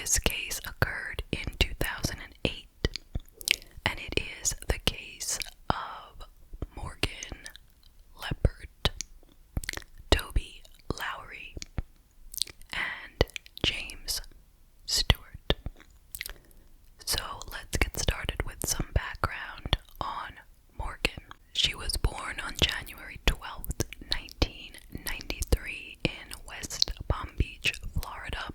This case occurred in 2008, and it is the case of Morgan Leppert, Toby Lowry, and James Stewart. So let's get started with some background on Morgan. She was born on January 12th, 1993 in West Palm Beach, Florida.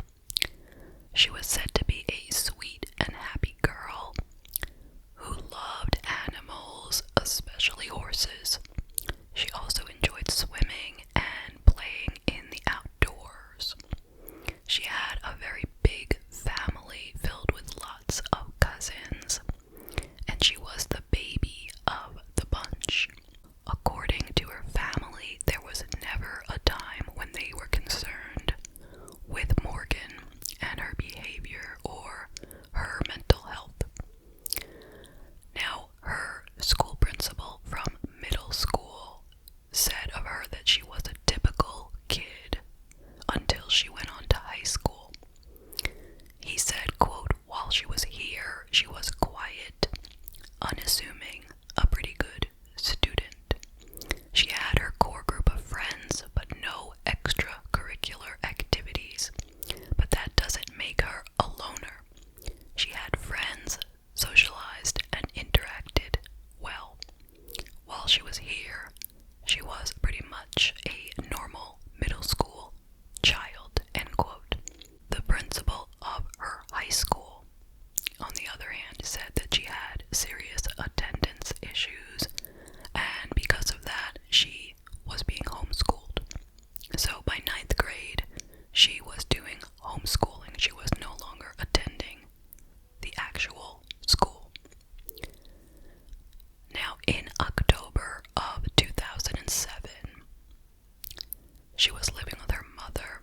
She was said to be a sweet and happy girl who loved animals, especially horses. She also enjoyed swimming and playing in the outdoors. She had a very big family filled with lots of cousins, and she was the baby of the bunch. According to her family, there was never a time when they were concerned with Morgan and her behavior or her mental health. Now, her school principal from middle school said of her that she was a typical kid until she went on to high school. He said, quote, "While she was here, she was quiet, unassuming, a pretty good student. She had her core group of friends, but no extracurricular activities. But that doesn't make her a loner. She had friends, socialized, and interacted well. While she was here, she was pretty much a normal middle school child," end quote. The principal of her high school, on the other hand, said that she had serious attendance issues, and because of that, she was being homeschooled. So by ninth grade, she was doing homeschooling. She was no longer attending the actual school. Now, in October of 2007, she was living with her mother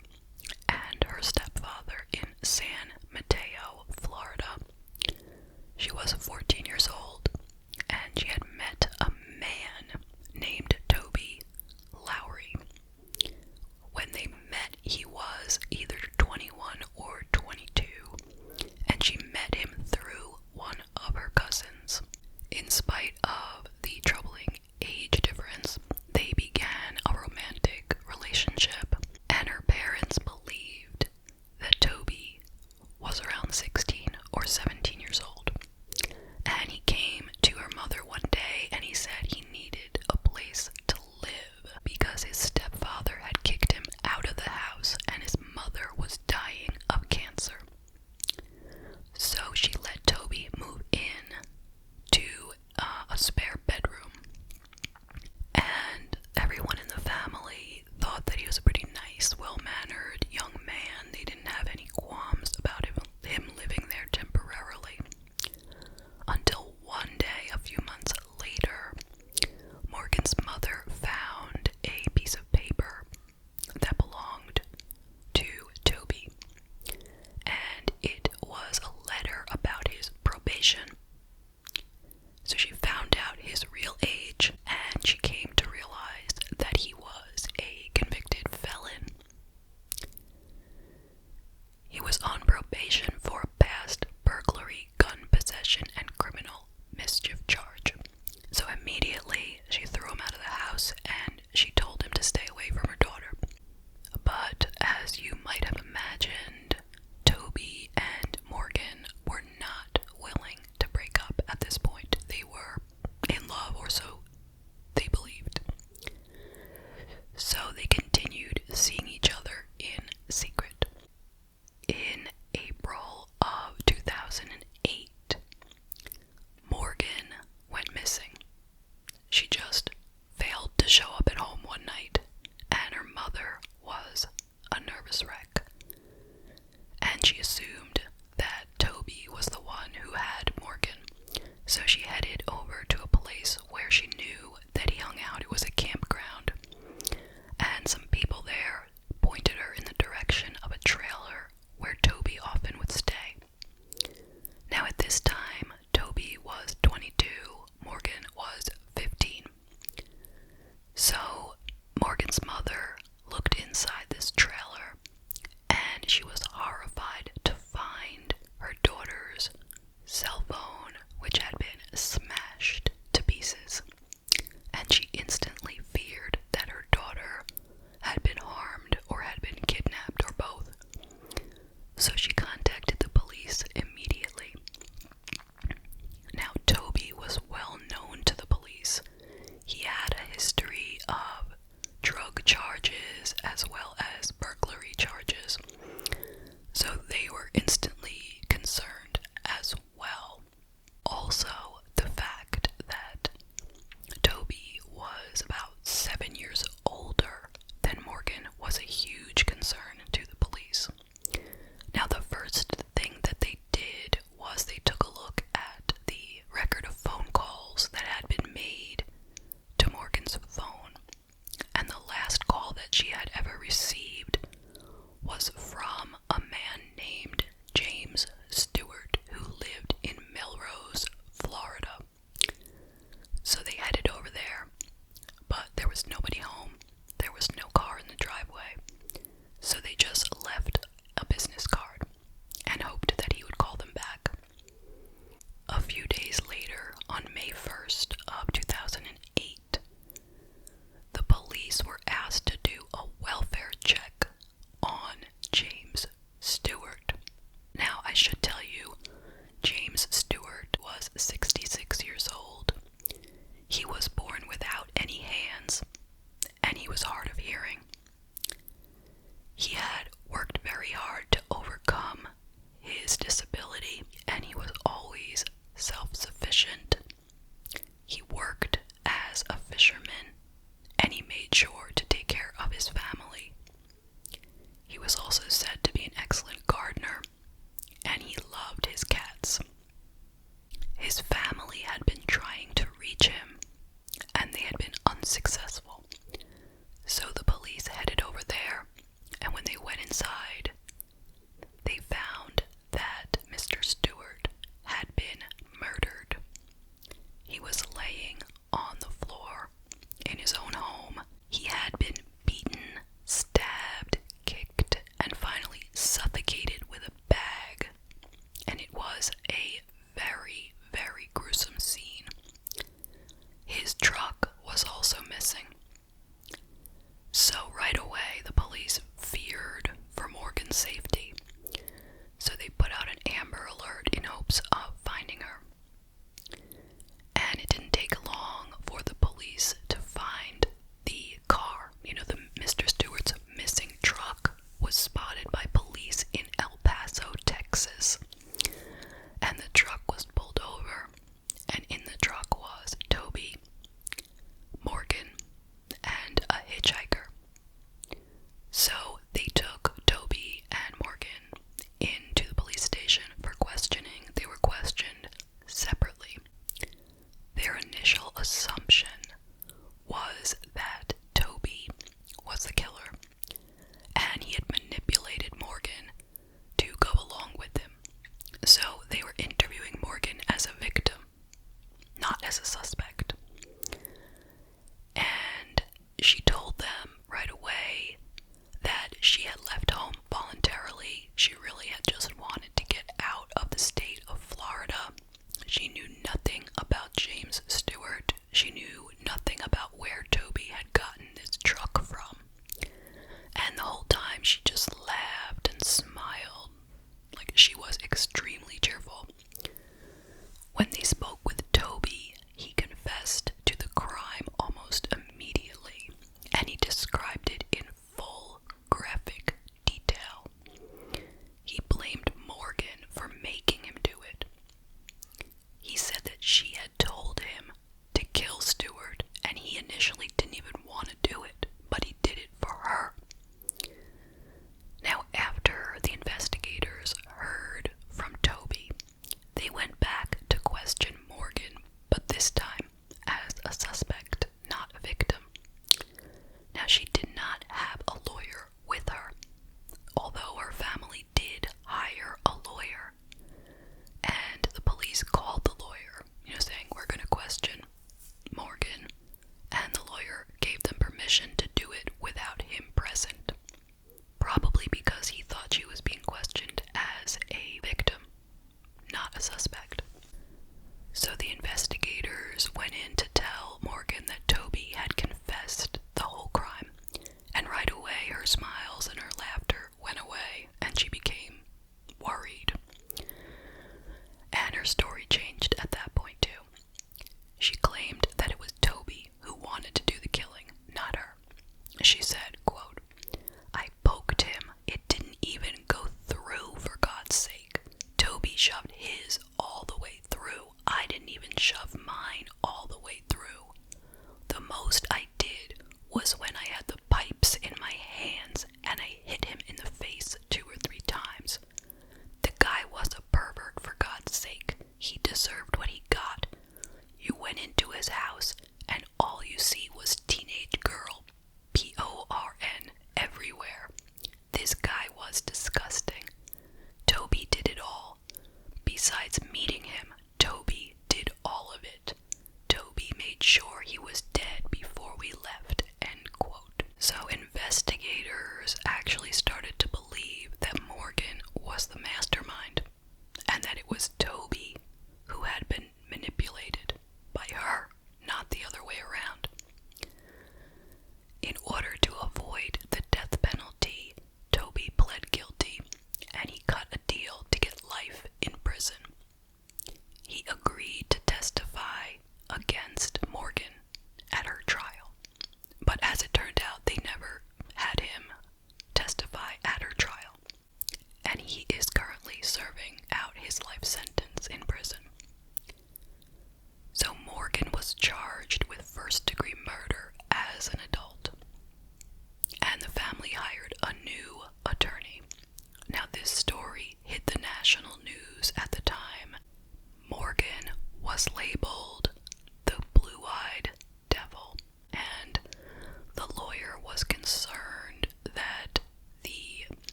and her stepfather in San Mateo, Florida. She was 14 years old, and she had met a man named Toby Lowry. When they met, he was either 21 or 22, and she met him through one of her cousins. In spite of the troubling age difference, they began a romantic relationship, and her parents believed that Toby was around 16 or 17 years old. And he came to her mother one day and he said he needed a place to live because his stepfather had kicked him out of the house and his mother was dying of cancer. So she let Toby move in to a spare bedroom, and everyone in the family thought that he was a pretty nice, well-mannered young man. They didn't have any qualms about him living there temporarily. Until one day, a few months later, Morgan's mother found a piece of paper that belonged to Toby, and it was a letter about his probation. So she found out his real age, and she came to realize that he was a convicted felon. He was on probation for a past burglary, gun possession, and criminal mischief charge. So immediately she threw him out of the house and she told him to stay away from her daughter. But as you might have imagined, Toby and Morgan were not willing to and it was a very, very gruesome scene. His truck was also missing. So right away, the police feared for Morgan's safety. So they put out an Amber Alert in hopes of finding her. And it didn't take long for the police to find the car. The Mr. Stewart's missing truck was spotted by police in El Paso, Texas. And the truck was pulled over, and in the truck was Toby, Morgan, and a hitchhiker. So they took Toby and Morgan into the police station for questioning. They were questioned separately. Their initial assumption was that Toby was the killer, and he had manipulated Morgan to go along with him. So they were interviewing Morgan as a victim, not as a suspect. And she told them right away that she had left home voluntarily. She really had just wanted to get out of the state of Florida. She knew nothing about James Stewart. She knew nothing about where Toby had gotten this truck from. And the whole time she just laughed and smiled. Like, she was extremely cheerful. When they spoke with Toby, he confessed to the crime almost immediately, and he described it in full graphic detail. He blamed Morgan for making him do it. He said that she had told him to kill Stewart, and he initially didn't even want to do it, but he did it for her. Now, after the investigators heard from Toby, they went back to question Morgan, but this time as a suspect, not a victim. Now, she did not have a lawyer with her, although her family did hire a lawyer. And the police called the lawyer, saying, we're going to question Morgan. And the lawyer gave them permission to do it without him present. Probably because he thought she was being questioned as a victim, not a suspect. So the investigators went in to tell Morgan that Toby had confessed the whole crime. And right away, her smiles and her laughter went away, and she became worried. And her story changed at that point, too. She claimed that it was Toby who wanted to do the killing, not her. She said, quote, I poked him. It didn't even go through, for God's sake. Toby shoved his all the way through. I didn't even shove mine all the way through. The most I did was when I had the pipes in my hands and I hit him in the face 2 or 3 times. The guy was a pervert, for God's sake. He deserved what he got. You went into his house and all you see was teenage girl, P-O-R-N, everywhere. This guy was disgusting. Toby did it all. Besides meeting him, Toby did all of it. Toby made sure he was dead before we left, end quote. So investigators actually started to believe that Morgan was the mastermind, and that it was Toby who had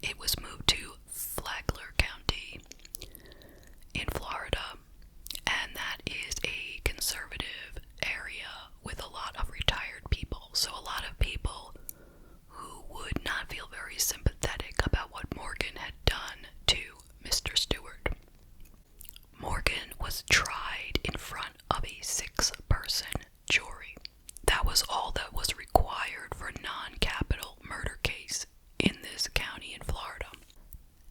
it was moved to Flagler County in Florida, and that is a conservative area with a lot of retired people. So a lot of people who would not feel very sympathetic about what Morgan had done to Mr. Stewart. Morgan was tried in front of a 6-person jury. That was all that was required for a non-capital murder case in this county in Florida.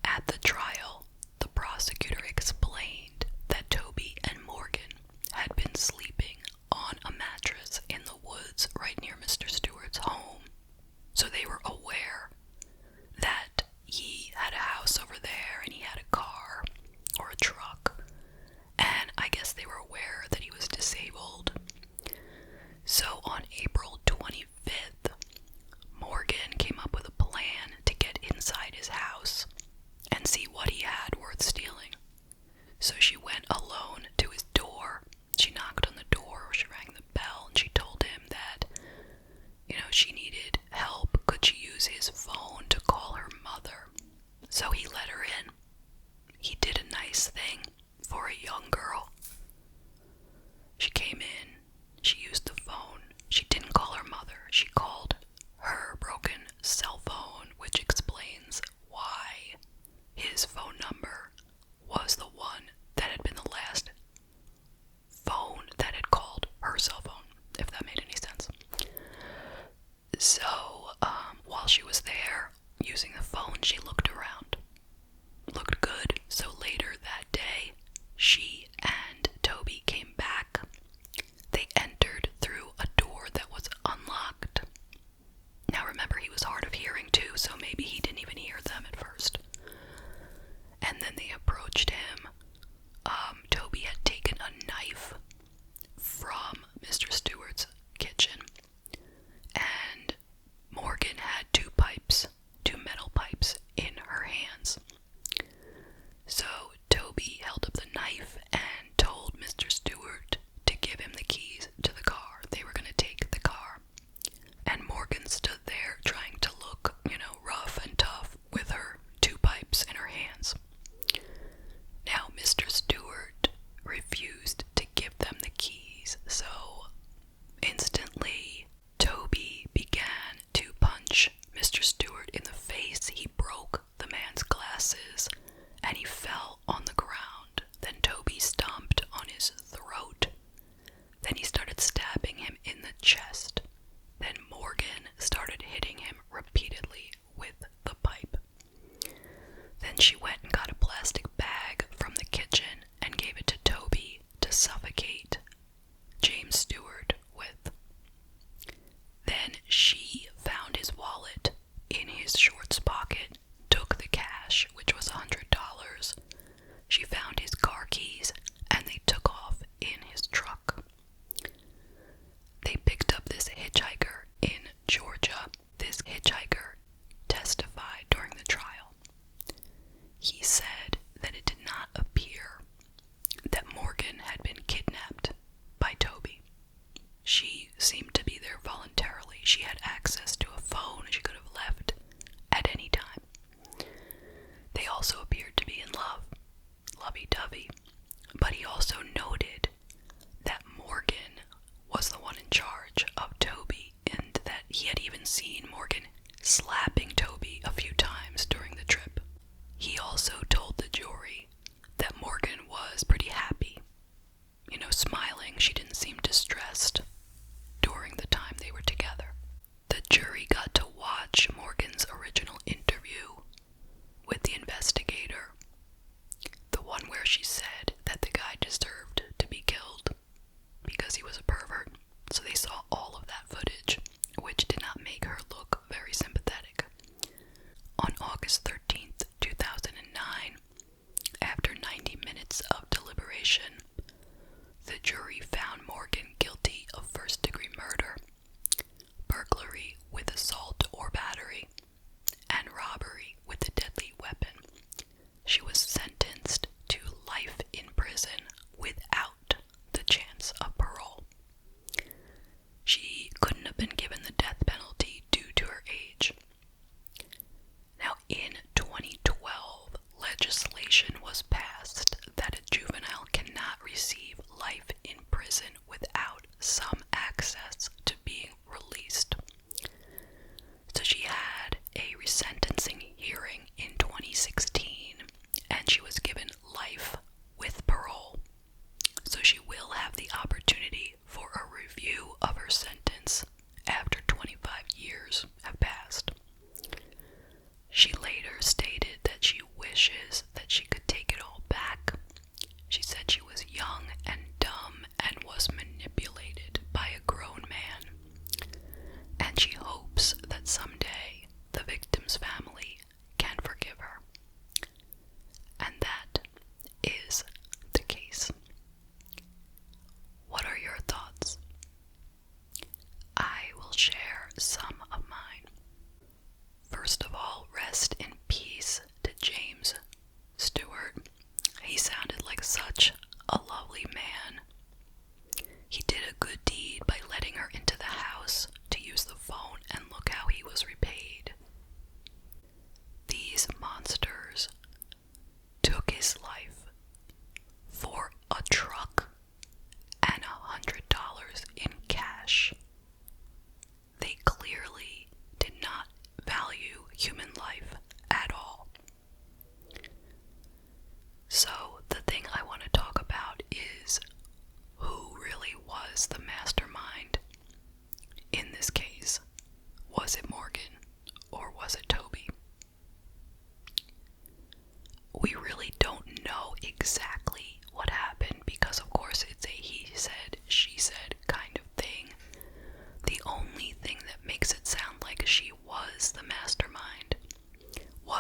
At the trial, the prosecutor explained that Toby and Morgan had been sleeping on a mattress in the woods right near Mr. Stewart's home. So they were aware that he had a house over there and he had a car or a truck. And I guess they were aware that he was disabled. So on April 25th, Morgan came up with a plan to get inside his house and see what he had worth stealing. So she went alone to his door. She knocked on the door, she rang the bell, and she told him that, she needed help. Could she use his phone to call her mother? So he let her in. He did a nice thing for a young girl. She came in, she used the phone. She didn't call her mother, she called her broken cell phone, which explains why his phone number was the one that had been the last phone that had called her cell phone, if that made any sense. So, while she was there using the phone, she looked around. Looked good. So later that day, she and Toby came back. They entered through a door that was unlocked. Now remember, he was hard of hearing too, so maybe he didn't even hear them at first. And then they approached him. Toby had taken a knife from Mr. Stewart's kitchen, and Morgan had two metal pipes in her hands. So Toby held up the knife and told Mr. Stewart to give him the keys to the car. They were going to take the car. And Morgan stood there trying to look, rough and tough with her two pipes in her hands. Now, Mr. Stewart refused to give them the keys, so instantly Toby began to punch Mr. Stewart in the face. He broke the man's glasses and he fell on the ground. Then Toby stomped on his throat. Then he started stabbing him in the chest. Then Morgan started hitting him repeatedly with the pipe. Then she went and got a plastic bag from the kitchen and gave it to Toby to suffocate James Stewart with. Then she found his wallet in his shorts pocket, took the cash, which was $100. She found his car keys, and they took off in his truck. They picked up this hitchhiker in Georgia. This hitchhiker testified during the trial. He said that it did not appear that Morgan had been kidnapped by Toby. She seemed to be there voluntarily. She had access to a phone she could have left at any time. They also appeared to be in love, lovey-dovey, but he also noted that Morgan was the one in charge of Toby, and that he had even seen Morgan slapping Toby a few times during the trip. He also told the jury that Morgan was pretty happy, smiling. She didn't seem distressed during the time they were together. The jury got to watch Morgan's original interview with the investigator, the one where she said that the guy deserved to be killed because he was a pervert. So they saw all of that footage, which did not make her look very sympathetic. On August 13th, 2009, after 90 minutes of deliberation, the jury found Morgan guilty of first-degree murder, burglary with assault or battery, and robbery with a deadly weapon. She was sentenced to life in prison without the chance of parole. She couldn't have been given the death penalty due to her age. Now, in 20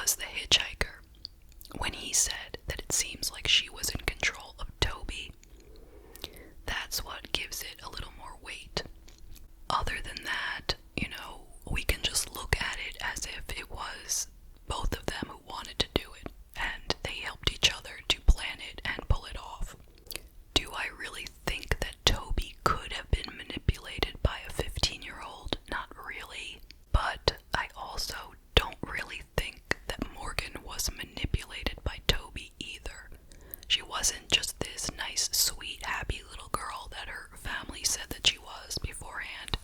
was the hitchhiker. When he said that it seems like she was in control of Toby, that's what gives it a little more weight. Other than that, we can just look at it as if it was both of them who wanted to do it, and they helped each other to plan it and pull it off. Do I really think that Toby could have been manipulated by a 15-year-old? Not really. But I also don't really think that Morgan was manipulated by Toby either. She wasn't just this nice, sweet, happy little girl that her family said that she was beforehand.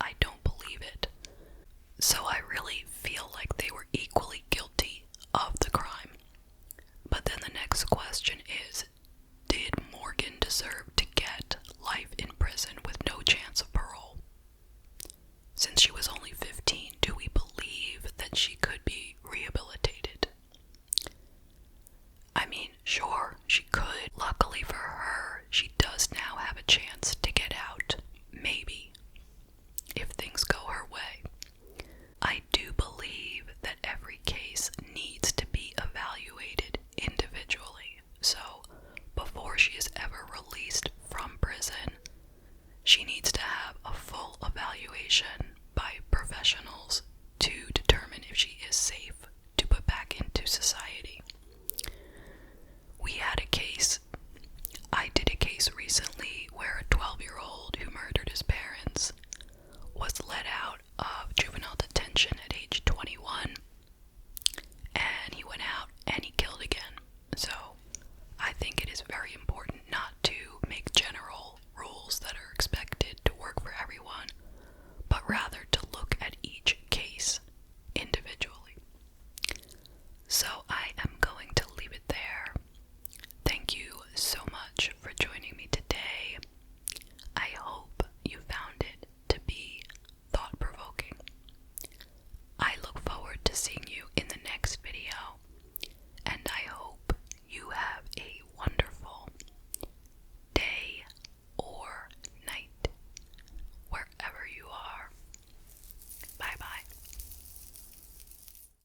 I don't believe it. So I really feel like they were equally guilty of the crime. But then the next question is, did Morgan deserve to get life in prison with no chance of parole? Since she was only 15, do we believe that she could be rehabilitated? I mean, sure, she could. Luckily for her, she does now have a chance